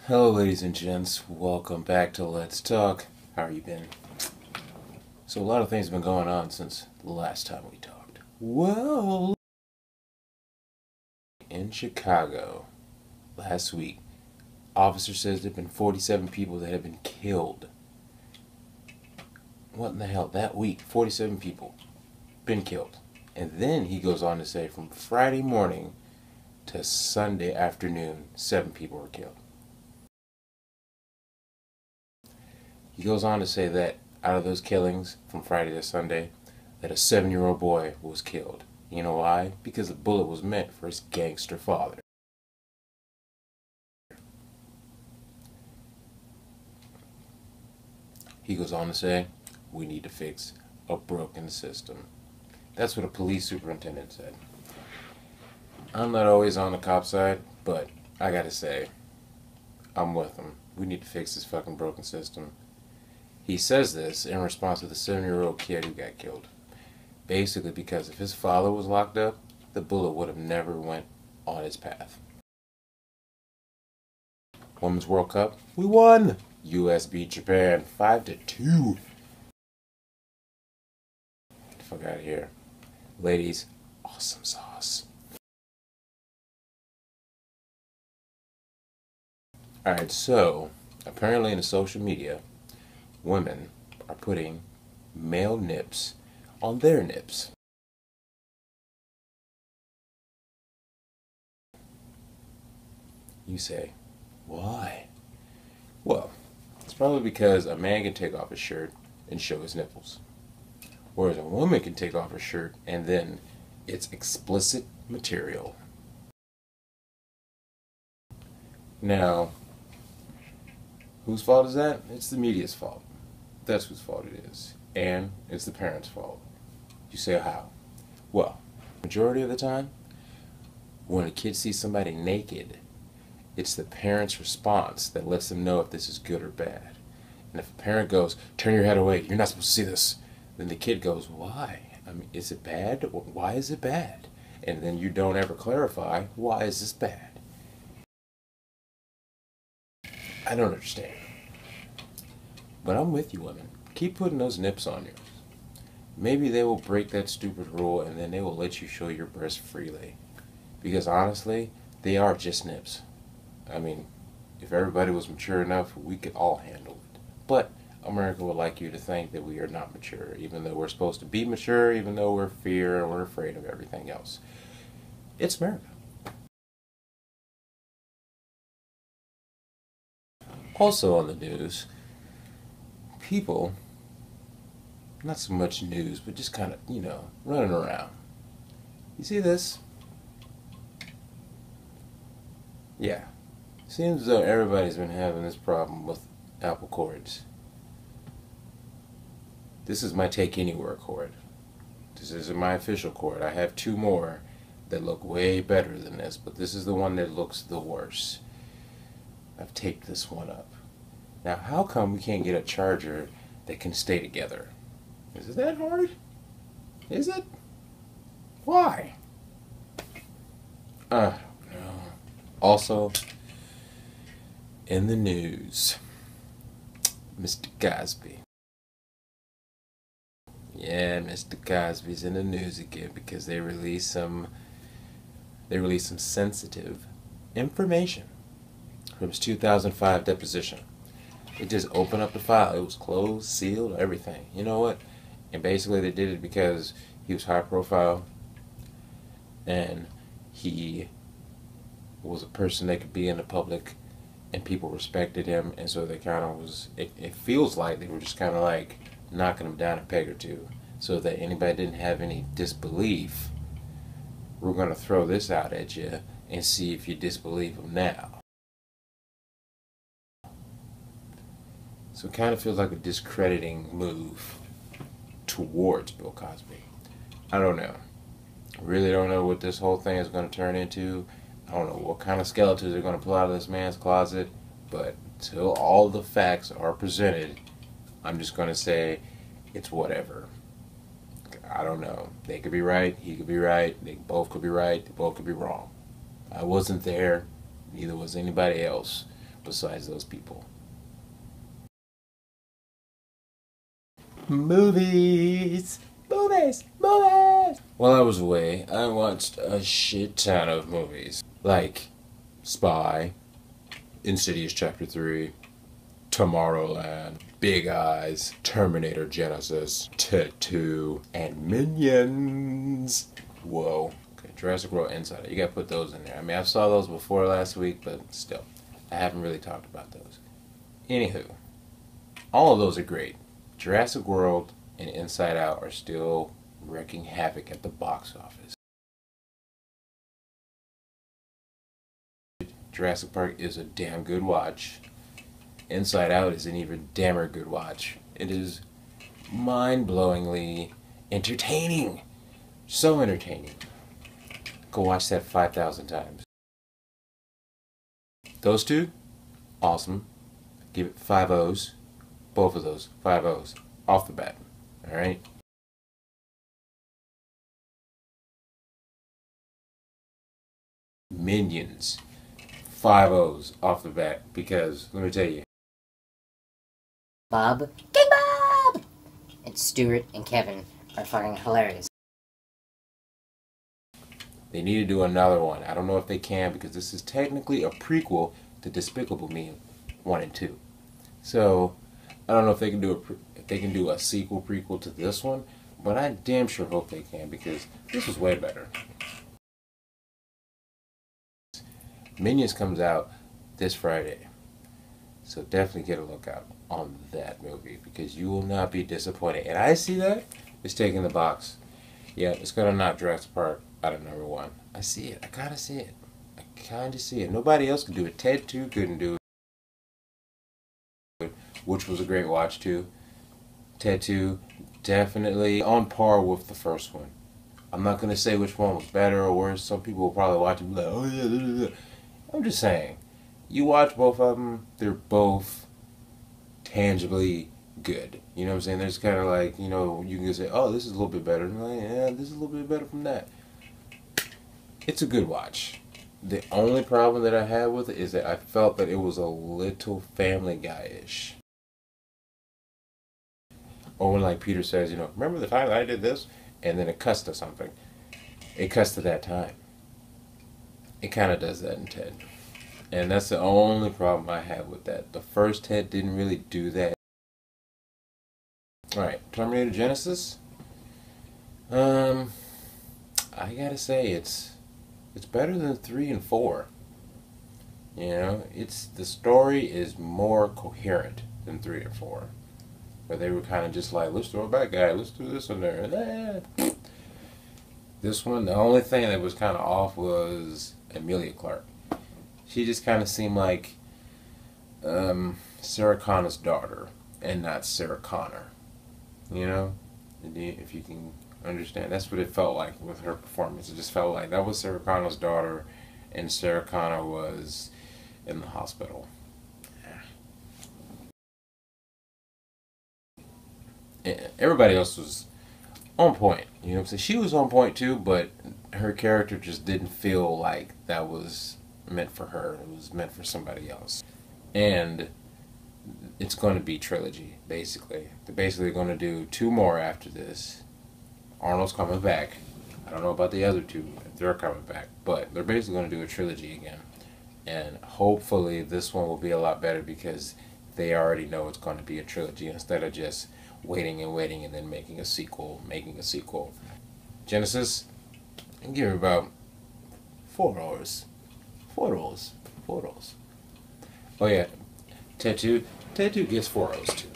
Hello ladies and gents, welcome back to Let's Talk. How you been? So a lot of things have been going on since the last time we talked. Well, in Chicago, last week, officer says there have been 47 people that have been killed. What in the hell? That week, 47 people been killed. And then he goes on to say from Friday morning to Sunday afternoon, 7 people were killed. He goes on to say that out of those killings from Friday to Sunday, that a 7-year-old boy was killed. You know why? Because the bullet was meant for his gangster father. He goes on to say, we need to fix a broken system. That's what a police superintendent said. I'm not always on the cop side, but I gotta say, I'm with him. We need to fix this fucking broken system. He says this in response to the 7-year-old kid who got killed. Basically because if his father was locked up, the bullet would have never went on his path. Women's World Cup, we won! US beat Japan 5-2. Get the fuck out of here. Ladies, awesome sauce. Alright, so, apparently in the social media, women are putting male nips on their nips. You say, why? Well, it's probably because a man can take off his shirt and show his nipples. Whereas a woman can take off her shirt and then it's explicit material. Now, whose fault is that? It's the media's fault. That's whose fault it is. And it's the parents' fault. You say how? Well, majority of the time, when a kid sees somebody naked, it's the parent's response that lets them know if this is good or bad. And if a parent goes, turn your head away, you're not supposed to see this, then the kid goes, why? I mean, is it bad? Why is it bad? And then you don't ever clarify, why is this bad? I don't understand. But I'm with you, women. Keep putting those nips on yours. Maybe they will break that stupid rule and then they will let you show your breasts freely. Because honestly, they are just nips. I mean, if everybody was mature enough, we could all handle it. But America would like you to think that we are not mature, even though we're supposed to be mature, even though we're fear and we're afraid of everything else. It's America. Also on the news, people, not so much news, but just kind of, running around. You see this? Yeah. Seems as though everybody's been having this problem with Apple cords. This is my Take Anywhere cord. This isn't my official cord. I have 2 more that look way better than this, but this is the one that looks the worst. I've taped this one up. Now, how come we can't get a charger that can stay together? Is it that hard? Is it? Why? I don't know. Also, in the news, Mr. Cosby. Yeah, Mr. Cosby's in the news again because they released some sensitive information from his 2005 deposition. They just opened up the file. It was closed, sealed, everything. You know what? And basically they did it because he was high profile and he was a person that could be in the public and people respected him, and so they kind of was, it feels like they were just kind of like knocking him down a peg or two so that anybody didn't have any disbelief. We're going to throw this out at you and see if you disbelieve him now. So it kind of feels like a discrediting move towards Bill Cosby. I don't know. I really don't know what this whole thing is going to turn into. I don't know what kind of skeletons they're going to pull out of this man's closet, but until all the facts are presented, I'm just going to say it's whatever. I don't know. They could be right, he could be right, they both could be right, they both could be wrong. I wasn't there, neither was anybody else. besides those people. Movies! Movies! Movies! While I was away, I watched a shit ton of movies. Like Spy, Insidious Chapter 3, Tomorrowland, Big Eyes, Terminator Genisys, Tattoo, and Minions. Whoa. Okay, Jurassic World Inside Out. You gotta put those in there. I mean, I saw those before last week, but still, I haven't really talked about those. Anywho, all of those are great. Jurassic World and Inside Out are still wreaking havoc at the box office. Jurassic Park is a damn good watch. Inside Out is an even damner good watch. It is mind-blowingly entertaining. So entertaining. Go watch that 5,000 times. Those two, awesome. Give it 5 O's. Both of those, 5 O's. Off the bat. Alright? Minions. 5 O's off the bat. Because, let me tell you. Bob, King Bob! And Stuart and Kevin are fucking hilarious. They need to do another one. I don't know if they can because this is technically a prequel to Despicable Me 1 and 2. So, I don't know if they can do a sequel prequel to this one, but I damn sure hope they can because this was way better. Minions comes out this Friday. So definitely get a look out on that movie because you will not be disappointed. And I see that. It's taking the box. Yeah, it's going to knock Jurassic Park out of #1. I see it. I kind of see it. I kind of see it. Nobody else could do it. Ted 2 couldn't do it, which was a great watch too. Ted 2 definitely on par with the first one. I'm not going to say which one was better or worse. Some people will probably watch it and be like, oh yeah, blah, blah, blah. I'm just saying. You watch both of them, they're both tangibly good. You know what I'm saying? There's kind of like, you know, you can say, oh, this is a little bit better. And like, yeah, this is a little bit better from that. It's a good watch. The only problem that I had with it is that I felt that it was a little Family Guy-ish. Or when like Peter says, you know, remember the time I did this? And then it cuts to something. It cuts to that time. It kind of does that in Ted. And that's the only problem I have with that. The first Ted didn't really do that. Alright, Terminator Genisys. I gotta say it's better than 3 and 4. You know, the story is more coherent than 3 and 4. Where they were kind of just like, let's throw a bad guy, let's do this in there. This one, the only thing that was kind of off was Emilia Clarke. She just kind of seemed like Sarah Connor's daughter and not Sarah Connor. You know? If you can understand. That's what it felt like with her performance. It just felt like that was Sarah Connor's daughter and Sarah Connor was in the hospital. Everybody else was on point. You know what I'm saying? She was on point too, but her character just didn't feel like that was meant for her. It was meant for somebody else. And it's going to be trilogy, basically. They're basically going to do 2 more after this. Arnold's coming back. I don't know about the other 2 if they're coming back, but they're basically going to do a trilogy again. And hopefully this one will be a lot better because they already know it's going to be a trilogy instead of just waiting and then making a sequel. Genisys, I can give it about 4 hours. 4 hours. 4 hours. Oh yeah, Tattoo gets 4 hours too.